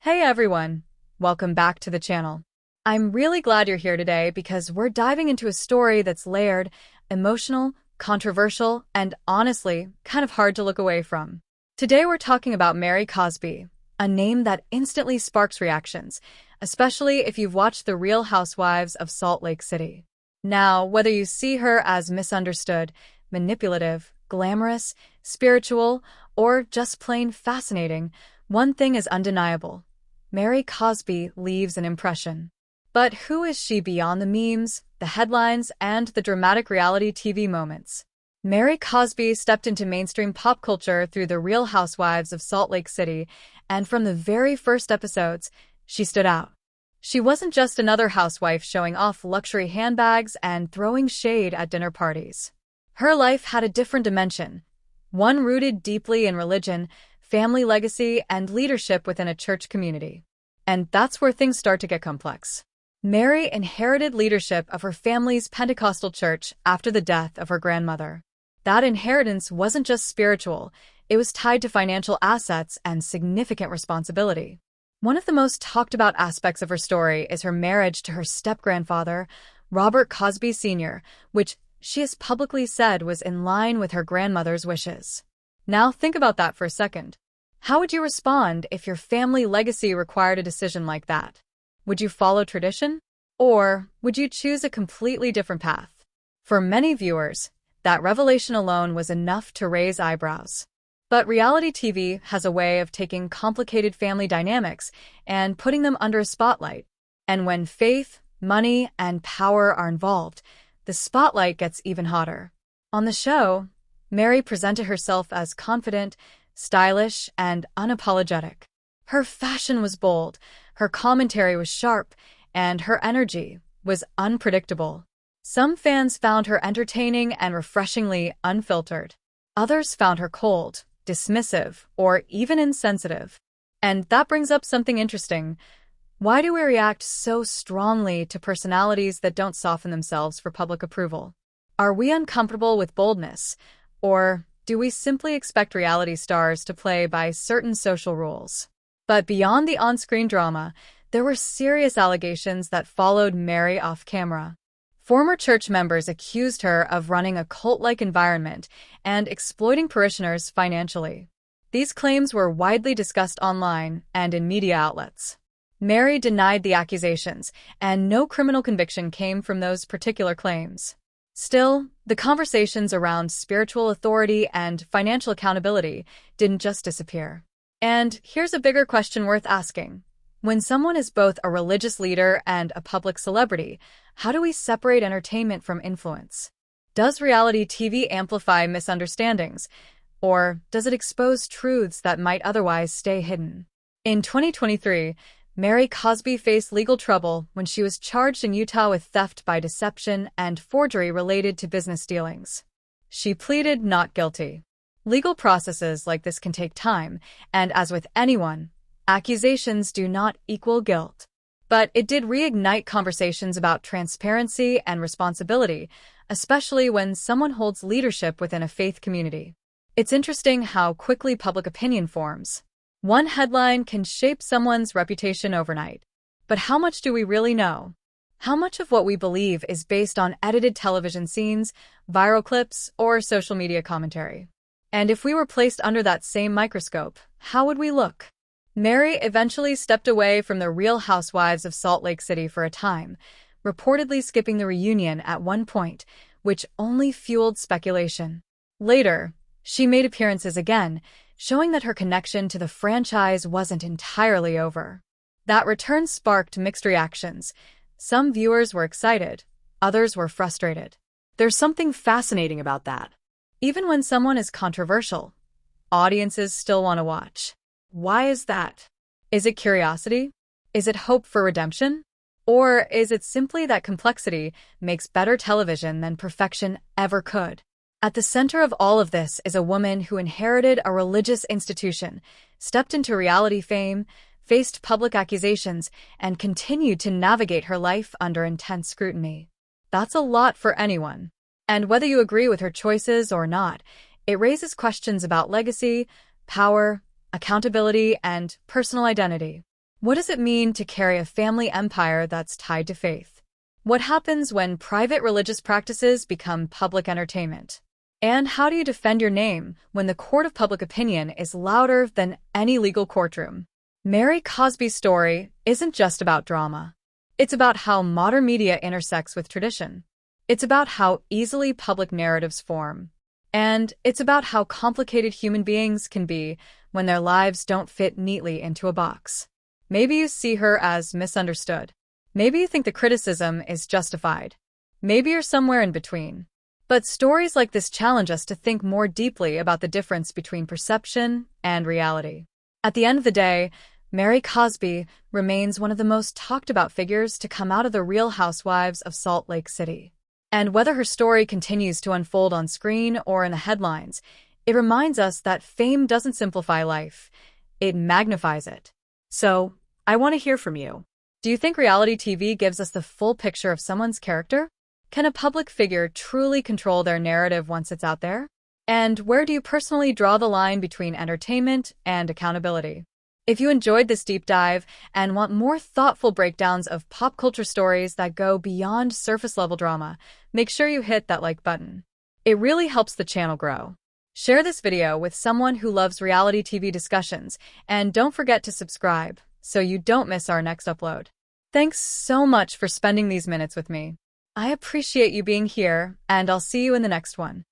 Hey everyone, welcome back to the channel. I'm really glad you're here today because we're diving into a story that's layered, emotional, controversial, and honestly, kind of hard to look away from. Today we're talking about Mary Cosby, a name that instantly sparks reactions, especially if you've watched The Real Housewives of Salt Lake City. Now, whether you see her as misunderstood, manipulative, glamorous, spiritual, or just plain fascinating, one thing is undeniable. Mary Cosby leaves an impression. But who is she beyond the memes, the headlines, and the dramatic reality TV moments? Mary Cosby stepped into mainstream pop culture through The Real Housewives of Salt Lake City, and from the very first episodes, she stood out. She wasn't just another housewife showing off luxury handbags and throwing shade at dinner parties. Her life had a different dimension, one rooted deeply in religion, family legacy, and leadership within a church community. And that's where things start to get complex. Mary inherited leadership of her family's Pentecostal church after the death of her grandmother. That inheritance wasn't just spiritual, it was tied to financial assets and significant responsibility. One of the most talked about aspects of her story is her marriage to her step-grandfather, Robert Cosby Sr., which she has publicly said was in line with her grandmother's wishes. Now think about that for a second. How would you respond if your family legacy required a decision like that? Would you follow tradition? Or would you choose a completely different path? For many viewers, that revelation alone was enough to raise eyebrows. But reality TV has a way of taking complicated family dynamics and putting them under a spotlight. And when faith, money, and power are involved, the spotlight gets even hotter. On the show, Mary presented herself as confident, stylish, and unapologetic. Her fashion was bold, her commentary was sharp, and her energy was unpredictable. Some fans found her entertaining and refreshingly unfiltered. Others found her cold, dismissive, or even insensitive. And that brings up something interesting. Why do we react so strongly to personalities that don't soften themselves for public approval? Are we uncomfortable with boldness? Or do we simply expect reality stars to play by certain social rules? But beyond the on-screen drama, there were serious allegations that followed Mary off camera. Former church members accused her of running a cult-like environment and exploiting parishioners financially. These claims were widely discussed online and in media outlets. Mary denied the accusations, and no criminal conviction came from those particular claims. Still, the conversations around spiritual authority and financial accountability didn't just disappear. And here's a bigger question worth asking. When someone is both a religious leader and a public celebrity, how do we separate entertainment from influence? Does reality TV amplify misunderstandings, or does it expose truths that might otherwise stay hidden? In 2023, Mary Cosby faced legal trouble when she was charged in Utah with theft by deception and forgery related to business dealings. She pleaded not guilty. Legal processes like this can take time, and as with anyone, accusations do not equal guilt. But it did reignite conversations about transparency and responsibility, especially when someone holds leadership within a faith community. It's interesting how quickly public opinion forms. One headline can shape someone's reputation overnight. But how much do we really know? How much of what we believe is based on edited television scenes, viral clips, or social media commentary? And if we were placed under that same microscope, how would we look? Mary eventually stepped away from The Real Housewives of Salt Lake City for a time, reportedly skipping the reunion at one point, which only fueled speculation. Later, she made appearances again, showing that her connection to the franchise wasn't entirely over. That return sparked mixed reactions. Some viewers were excited, others were frustrated. There's something fascinating about that. Even when someone is controversial, audiences still want to watch. Why is that? Is it curiosity? Is it hope for redemption? Or is it simply that complexity makes better television than perfection ever could? At the center of all of this is a woman who inherited a religious institution, stepped into reality fame, faced public accusations, and continued to navigate her life under intense scrutiny. That's a lot for anyone. And whether you agree with her choices or not, it raises questions about legacy, power, accountability, and personal identity. What does it mean to carry a family empire that's tied to faith? What happens when private religious practices become public entertainment? And how do you defend your name when the court of public opinion is louder than any legal courtroom? Mary Cosby's story isn't just about drama. It's about how modern media intersects with tradition. It's about how easily public narratives form. And it's about how complicated human beings can be when their lives don't fit neatly into a box. Maybe you see her as misunderstood. Maybe you think the criticism is justified. Maybe you're somewhere in between. But stories like this challenge us to think more deeply about the difference between perception and reality. At the end of the day, Mary Cosby remains one of the most talked about figures to come out of the Real Housewives of Salt Lake City. And whether her story continues to unfold on screen or in the headlines, it reminds us that fame doesn't simplify life, it magnifies it. So, I want to hear from you. Do you think reality TV gives us the full picture of someone's character? Can a public figure truly control their narrative once it's out there? And where do you personally draw the line between entertainment and accountability? If you enjoyed this deep dive and want more thoughtful breakdowns of pop culture stories that go beyond surface-level drama, make sure you hit that like button. It really helps the channel grow. Share this video with someone who loves reality TV discussions, and don't forget to subscribe so you don't miss our next upload. Thanks so much for spending these minutes with me. I appreciate you being here, and I'll see you in the next one.